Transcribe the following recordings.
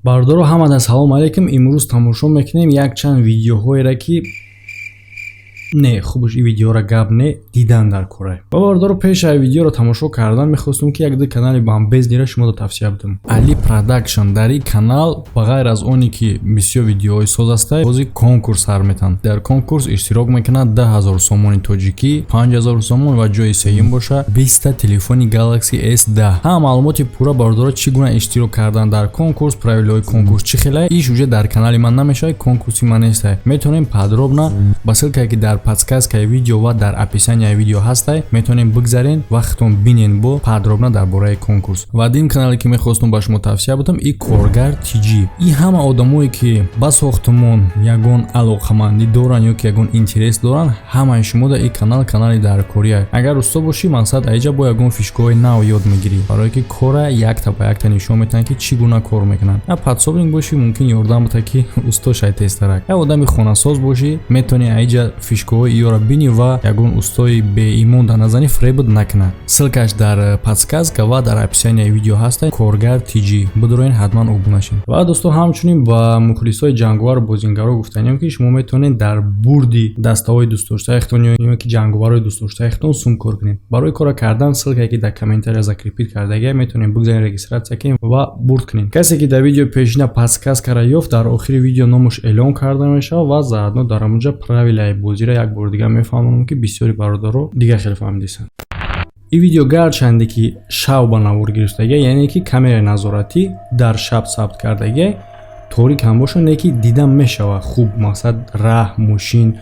бардоро ҳамада салом алейкум. Имрӯз тамошо мекунем як чанд видеоҳоеро ки не хубаш ин видеора гап не дидан дар кора. Ва бардоро пеш ай видеоро тамошо кардан мехостум ки як ду канали бамбезнира шуморо тавсия будам. Али Production дар ин канал ба ғайр аз оне ки бисёр видеоҳои соз аста, бози конкурс сар метан. Дар конкурс иштирок мекунад 10,000 сомони тоҷикӣ, 5,000 сомон ва ҷои сеюм боша 20 телефони Galaxy S10. Ҳам маълумоти пурра бардоро чӣ гуна иштирок кардан дар конкурс, правилаҳои конкурс чӣ хеле, иш уже дар канали ман намешавад, конкурси ман нестай. Метонем подробно ба ссилкае ки дар подсказкаи видео ва дар описанияи видео ҳастай, метонем бигзарен ва хитон бинен бо подробно дар бораи конкурс. Ва дин канале ки мехостум ба шумо тавсия будам, и коргар TG. И ҳама одамое ки ба сохтмон ягон алоқамандӣ доранд ё ки ягон интерес доранд, ҳамаи шумо дар ин канали даркория. Агар усто бошӣ, мақсад аиҷа бо ягон фишкаҳои нав ёд мегирӣ, барое ки кора якта ба якта нишон метаҳанд ки чӣ гуна кор мекунанд. Я подсобник бошӣ, мумкин ёрдам буда ки устошай тестарак. Я одами хонасоз бошӣ, метавонӣ аиҷа фишкаҳои иёра бинӣ ва ягон устои беимон да назани фребуд накунад. Ссилкаш дар подсказка ва дар описанияи видео ҳаста. Коргар TG. Бидороин ҳатман обуна шин. Ва дӯстон, ҳамчунин ба мухлисои ҷанговару бозингаро гуфтанем ки шумо метавонед дар бурди дастаҳои дӯстдоштаихтон ё ки ҷанговарои дӯстдоштаихтон сум кор кунед. Барои кора кардан ссилкае ки дар комментария закрепит кардагия метавонед бигзаред, регистратсия кунед ва бурд кунед. Касе ки дар видео пешина подсказкаро ёфт, дар охири видео номаш эълон карда мешавад ва заодно дар онҷа правилаи бозиро як бор дига мефаҳмонам ки бисёри бародаро дига хеле фаҳмидисанд. ин видео гарчанде ки шав ба навор гирифтагия, яъне ки камераи назоратӣ дар шаб сабт кардагия, торик ҳам боша, не ки дида мешава хуб, мақсад раҳ, мошин,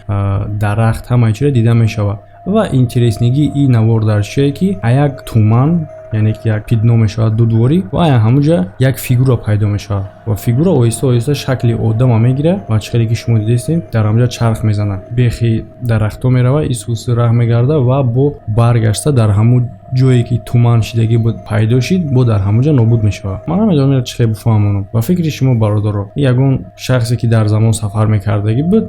дарахт, ҳамаи чиро дида мешава. Ва интереснигии ин навор дар чие ки як туман, яъне ки як пидно мешавад дудворӣ ва ҳамуҷа як фигура пайдо мешавад ва фигура оҳиста оҳиста шакли одама мегирад ва чӣ хеле ки шумо дидистем дар ҳамуҷа чарх мезанад, бехи дарахтҳо мерава, исуси раҳ мегарда ва бо баргашта дар ҳамун ҷое ки туман шидагӣ буд пайдо шид, бо дар ҳамуҷа нобуд мешавад. Ман намедонам чӣ хеле бифаҳмонам. Ва фикри шумо бародаро, ягон шахсе ки дар замон сафар мекардагӣ буд,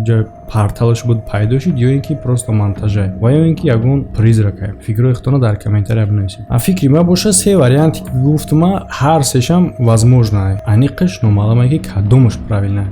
ҷо парталаш буд пайдо шид ё ин ки просто монтажа ва ё ин ки ягон призрака. Фикрҳоятонро дар комментария бинависед. А фикри ма боша се варианти ки гуфтум, ҳар сешам возможно. Аниқаш номаълуме ки кадомаш правилна.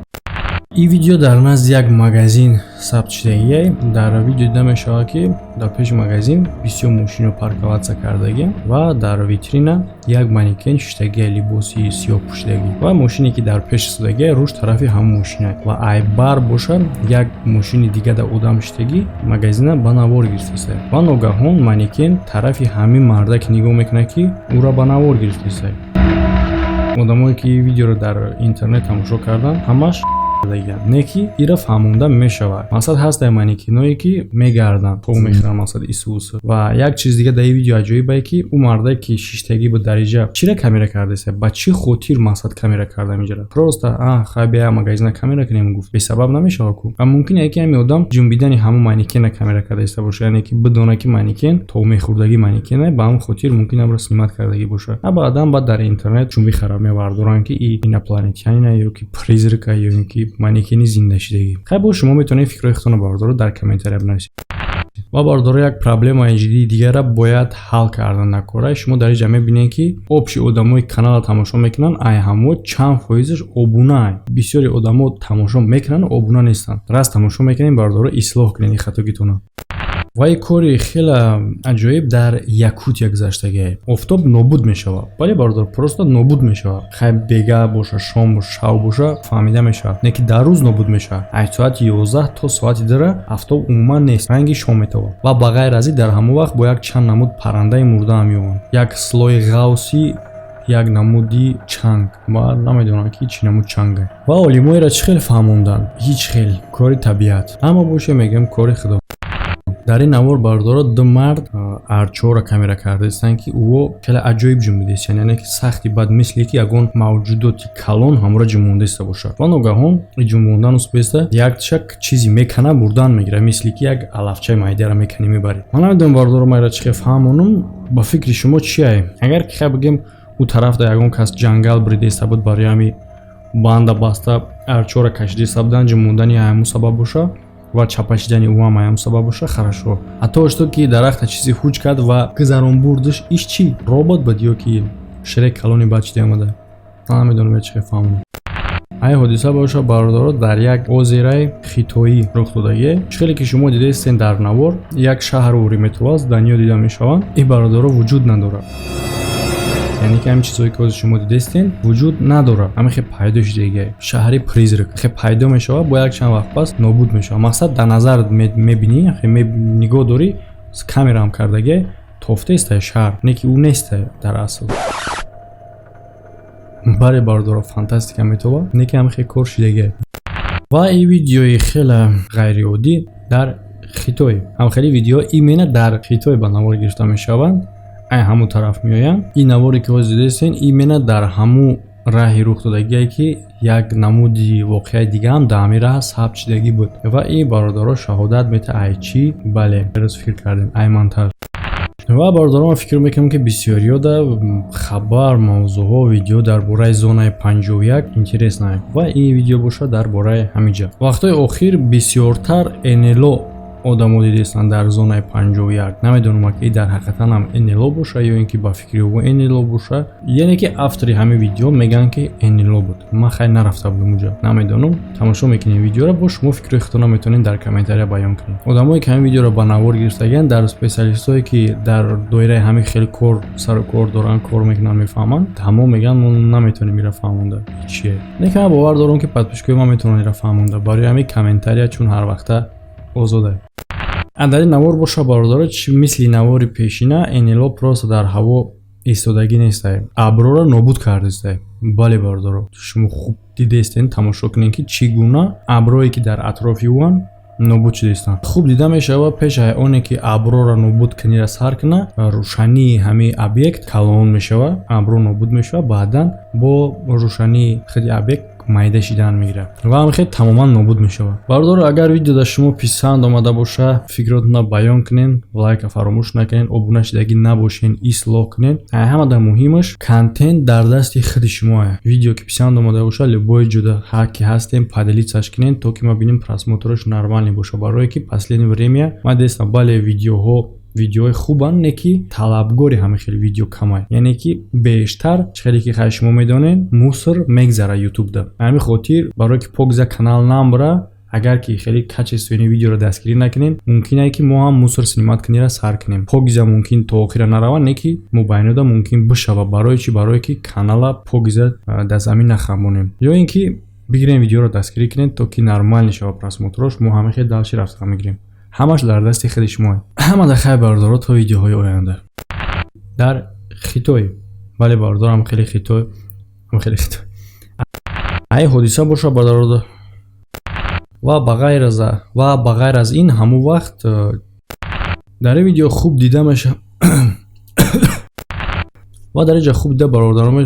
ин видео дар назди як магазин сабт шудагия. Дар видео дида мешавад ки дар пеши магазин бисёр мошинро парковатсия кардагия ва дар витрина як манекен шиштагия, либоси сиёҳ пӯшидагӣ ва мошине ки дар пеш истодагия руш тарафи ҳамон мошина ва айбар боша як мошини дига да одам шидагӣ магазина ба навор гирифтаста ва ногаҳон манекен тарафи ҳамин марда ки нигоҳ мекунад ки ӯро ба навор гирифтаста. Одамое ки видеоро дар интернет тамошо кардан ҳамаш не ки ира фаҳмонда мешавад. Мақсад ҳаст манекеное ки мегардан, то мехӯран, мақсад исус. Ва як чиз дига дар ин видео аҷоибае ки ӯ марда ки шиштагӣ буд дар инҷа чира камера кардаста, ба чӣ хотир мақсад камера карда меҷара. Просто хай бия магазина камера кунем гуфт, бесабаб намешавад ку. Ва мумкин е ки ҳамин одам ҷунбидани ҳамон манекена камера кардаста боша, яъне ки бидона ки манекен то мехӯрдагӣ манекена, ба ҳамон хотир мумкин амро снимат кардагӣ боша. А баъдан ба дар интернет чун бихараб мевардоранд ки ин инопланетянина ё ки призрака ё ин ки манекени зинда шидагӣ. Хай бо шумо метавонед фикрҳоятонро бардоро дар комментария бинависед. ва бардоро як проблемаи ҷиддии дигара бояд ҳал кардан накора. Шумо дар инҷа мебинед ки обши одамои канала тамошо мекунанд, ай ҳамо чанд фоизаш обуна. Бисёри одамо тамошо мекунанд, обуна нестанд. Раст тамошо мекунед, бардоро ислоҳ кунед ин хатогитонро. ва ин кори хеле аҷоиб дар Якутия гузаштагия. Офтоб нобуд мешавад, вале бардор просто нобуд мешавад. Хай бега боша, шом боша, шав боша, фаҳмида мешавад. Не ки дар рӯз нобуд мешавад. Аз соати 11 то соати 2 офтоб умуман нест, ранги шом метавад. Ва ба ғайр аз ин дар ҳамон вақт бо як чанд намуд паррандаи мурда ҳам меёванд. Як слои ғавси, як намуди чанг ва намедонам ки чӣ намуд чанга. Ва олимоиро чӣ хел фаҳмонданд? Ҳеҷ хел, кори табиат. Аммо боша мегӯям кори худо. дар ин навор бардоро ду мард арчора камера кардастанд ки ӯ хеле аҷоиб ҷунбидест, яъне ки сахти бад мисли ки ягон мавҷудоти калон ҳамро ҷунбондаста бошад. ва ногаҳон ҷунбондан успеста якчак чизи мекана бурдан мегирад, мисли ки як алафчаи майдаро мекани мебарӣ. ман намедонам бардоро майра чӣ хел фаҳмонам. ба фикри шумо чие? Агар ки хай бигем ӯ тарафда ягон кас ҷангал биридеста буд, барои ҳами банда баста арчора кашидеста будан, ҷунбондани ҳамун сабаб боша ва чапашидани ӯ ҳам аям сабаб боша, хорошо. Ҳатто что ки дарахта чизи хуч кард ва гузарон бурдаш, иш чӣ? Робот буд ё ки ширек калони бачида омада? اصلا نمیدونم چه فهمم. ای حادثه باشه برادرها در یک озераи خیتویی رخ داده. خیلی که شما دیده استین در نوار یک شهر و ریمترو از دنیا دیده میشوند. این برادرها وجود نداره. یعنی که همین چیزایی که شما دیده استین وجود نداره. همین خیلی پیدا شده دیگه. شهری پریزرک خیلی پیدا میشه با یک چند وقت پس نابود میشه. مقصد در نظر میبینی خیلی نگاه داری کامرا هم کردگی توفته است شهر. نه که اون نیست در اصل. برای برادرها فانتاستیک میتونه نیکی هم خیلی کار شدگی. و این ویدیوی خیلی غیر عادی در خیتوی هم خیلی ویدیو ایمنه در خیتوی با نوار گرفته میشوند. ای همون طرف میآیند. این نواری که دیده استین ایمنه در همون راهی رخ دادگی که یک نمودی واقعی دیگه هم در همین راه ثبت شدگی بود و این برادرها شهادت میده ای چی بله درست فکر کردیم ای منطق. و برادران فکر میکنم که بسیاری در خبر موضوع ها ویدیو در باره زون 51 اینترس نه و این ویدیو باشه در باره همینجا. وقتای اخیر بسیارتر انلو آدمو دیدستن در زون 51. نمیدونم که در حقیقتا هم انلو باشه یا اینکه با فکری او انلو باشه. یعنی که افتری همه ویدیو میگن که انلو بود. من خیلی نرفته بودم اونجا. نمیدونم. تماشا میکنین ویدیو رو با شما فکر خودتون میتونین در کامنت‌ها بیان کنین. آدمایی که همین ویدیو رو با نوار گرفتگن در اسپسیالیستایی که در دایره همین خیلی کور سر کور دارن کار میکنن میفهمن. تمام میگن من نمیتونم میره فهمونده. چیه؟ نه که باور دارم که پادپشکوی ما میتونن میره فهمونده. برای همین کامنت‌ها چون هر وقت آزاده. در این نوار باشه برادرها مثل نوار پیشینه انلو پروست در هوا ایستادگی نیسته. ابرو را نابود کرده. بله برادرها شما خوب دیده استین تماشا کنین که چگونه ابرویی که در اطراف اون نابود شده استن. خوب دیده میشه و پیش اونی که ابرو را نابود کنی را سر کنه روشنی همه ابیکت کلان میشه و ابرو نابود میشه و بعدا با روشنی خیلی ابیکت مایده شدن میگیره و هم خیلی تماما نابود میشه. برادر اگر ویدیو در شما پسند آمده باشه فکراتون بیان کنین، لایک فراموش نکنین، ابونه شدگی نباشین، ایسلاک کنین. همه در مهمش کانتنت در دست خود شما. ویدیو که پسند آمده باشه لبای جدا هرکی هستیم پدلیتش کنین تا که ما ببینیم پراسموترش نرمال باشه. برای که پسلین وریمیا ما دستم بالا ویدیو خوبن نکی طلبگاری همه خیلی ویدیو کمای. یعنی که بیشتر خیلی که خیلی شما میدونین موسر میگذره یوتیوب ده. همین خاطر برای که پوگزا کانال نمبره اگر که خیلی کچ استوینی ویدیو رو دستگیری نکنین ممکنه که ما هم موسر سینمات کنی را سر کنیم. پوگزا ممکن تا آخر نروه نکی مبینه ممکن بشه و برای چی برای که کانال پوگزا در زمین نخمونیم یا اینکه بگیرین ویدیو رو دستگیری کنین تا که نرمال نشه و پراسموترش ما همه خیلی دلشی رفت میگیریم. همش در دست خود شما. همه در خیر برادرها تا ویدیوهای آینده در خیتوی. بله برادرم خیلی خیتوی ای حادثه باشه برادرها و بغیر از این همون وقت در ویدیو خوب دیده میشه و در اینجا خوب دیده برادرم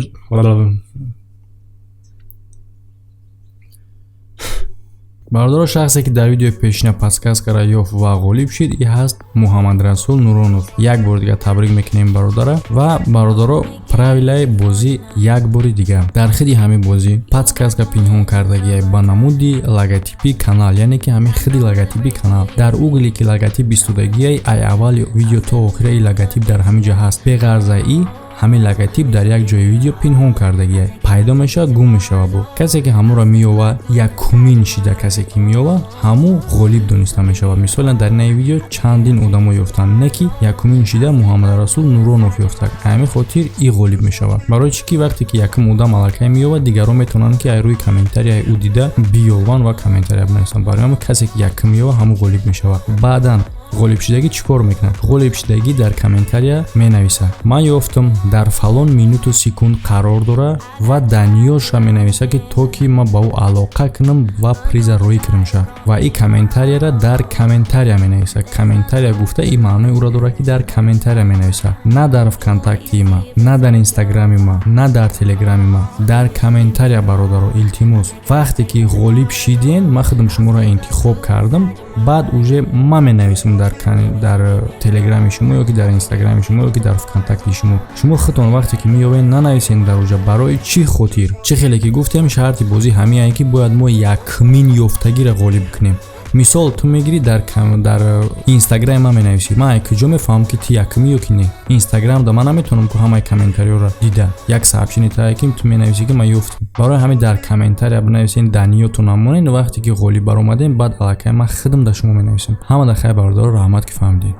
برادر شخصی که در ویدیو پیشینه پادکست کرده یافت و غالب شد این هست محمد رسول نورونوف. یک بار دیگه تبریک میکنیم برادر و برادرها پراویلای بازی یک بار دیگه در خیلی همین بازی پادکست که پینهون کردگی با نمودی لوگوتیپی کانال یعنی که همین خیلی لوگوتیپی کانال در اوگلی که لوگوتیپ بیستودگی ای اول ویدیو تا آخر لوگوتیپ در همین جا هست. به غرض ای همین لوگوتیپ در یک جای ویدیو پینهون کردگی پیدا میشه گم میشه و کسی که همو را میوه یک کمین شده کسی که میوه همو غالب دونسته میشه و مثلا در این ویدیو چندین آدم یافتن نکی یک کمین شده محمد رسول نورونوف یافته. همین خاطر ای غالب میشه. برای چی که وقتی که یکم آدم الکای میوه دیگران میتونن که روی کامنتاری او دیده بیوون و کامنتاری بنویسن. برای همون کسی که یکم میوه همو غالب میشه. بعداً غالب شدگی چیکار میکنه؟ غالب شدگی در کامنتاریا مینویسه من یافتم در فلان مینوت و سکوند قرار داره و دنیاش مینویسه که تو که ما با او علاقه کنم و پریز روی کنم شه و این کامنتاریا را در کامنتاریا مینویسه. کامنتاریا گفته این معنی او را داره که در کامنتاریا مینویسه، نه در کانتاکتی ما، نه در اینستاگرامی ما، نه در تلگرامی ما، در کامنتاریا برادر و التماس. وقتی که غالب شدین ما خودم شما را انتخاب کردم بعد اوجه ما مینویسم در تلگرام شما یا که در اینستاگرام شما یا که در کانتاکت شما خودتون وقتی که میوین ننویسین در اونجا. برای چی خاطر چه خیلی که گفتم شرط بازی همین که باید ما یک کمین یافتگی را غالب کنیم. мисол ту мегири дар инстаграм ма менависӣ, ман куҷо мефаҳмам ки ту якумӣ ё ки не. инстаграм да ман наметавонам ки ҳамаи комментариёро дида як сообщение таҳия ту менависӣ ки ман ёфтам. барои ҳамин дар комментария бинависен даниёту намонен, вақте ки ғолиб баромадем баъд аллакай ман худам да шумо менависам. ҳама да хай бародаро раҳмат ки фаҳмидед.